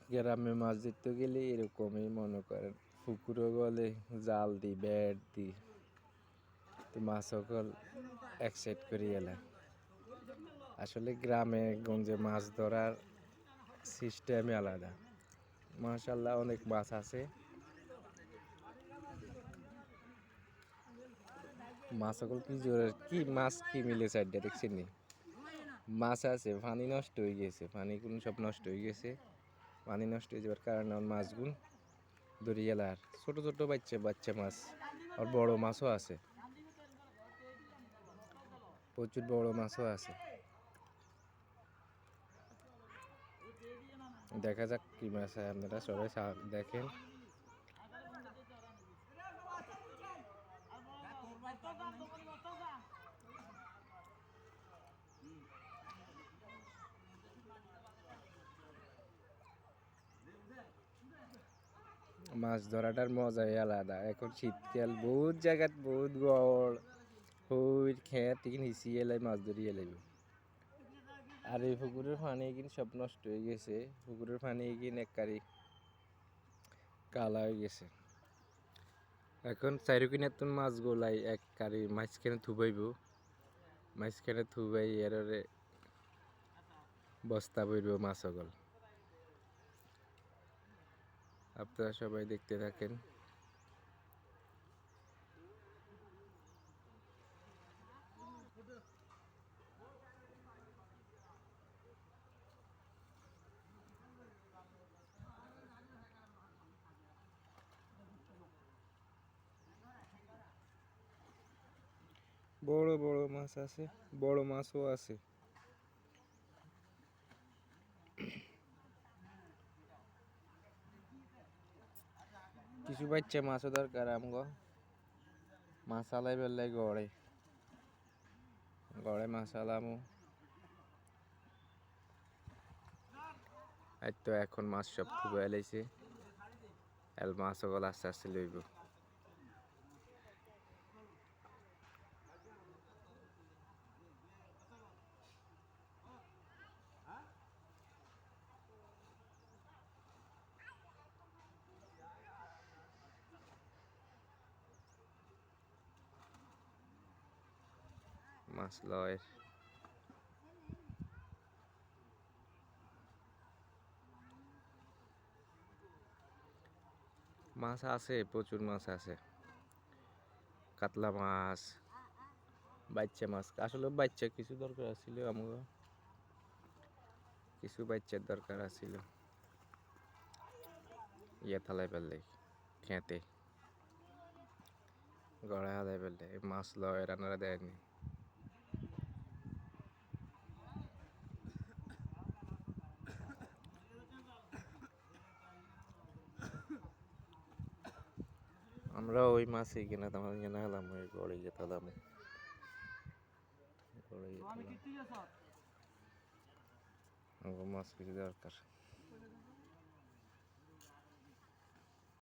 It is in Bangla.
গ্রামে মাছ ধরতে গেলে এরকমই মনে করেন পুকুরে গলে জাল দিই ব্যাট দিই তো মাছ সকল এক সাইড করে এলাম। আসলে গ্রামে গঞ্জে মাছ ধরার সিস্টেমই আলাদা। মাশাআল্লাহ অনেক মাছ আছে। মাছ সকল কি জোরে কি মাছ কি মিলে সাইডটা দেখছেন নি? মাছ আছে পানি নষ্ট হয়ে গেছে, পানিগুলো সব নষ্ট হয়ে গেছে। পানি নষ্ট হয়ে যাওয়ার কারণে মাছগুলো দরিয়ালার ছোট ছোট বাচ্চা বাচ্চা মাছ আর বড় মাছও আছে, প্রচুর বড় মাছও আছে। দেখা যাক কি মাছ হয়, আপনারা সবাই দেখেন। মাছ ধরাটার মজাই আলাদা। এখন শীতকাল বহুত জায়গাত বহুত গড় হইর খেত নিচি এলাই মাছ ধরিয়ে লাগবে। আর এই পুকুরের পানি কিন্তু সব নষ্ট হয়ে গেছে। পুকুরের পানি কিন্তু এককারি কালা হয়ে গেছে। এখন চারিকিনে তুন মাছ গোলাই এককারি মাঝখানে থুবাইব, মাঝখানে থুবাই এরে বস্তা বইব মাছ সকল। আপনারা সবাই দেখতে থাকেন। বড় বড় মাছ আছে, বড় মাছও আছে। কিছু বাচ্চা মাছও দরকার আমগো। মাছ আলাই বেলাই গড়ে গড়ে মাছ আলামু। এই তো এখন মাছ সব থুবে এলাইছে, এল মাছ সকল আস্তে আস্তে লইব। মাছ লয় মাছ আছে, প্রচুর মাছ আছে। কাতলা মাছ, বাচ্চা মাছ, আসলে বাচ্চা কিছু দরকার ছিল আমাকে, কিছু বাচ্চার দরকার ছিল ইয়ে থালাই পেলে খেতে গড়ে হালাই পেলে মাছ লয় রান্নারা দেয়নি। আমরা ওই মাছই কিনা তোমার কিনা হলাম ওই গড়ে যেতে হলাম মাছ কিছু দরকার।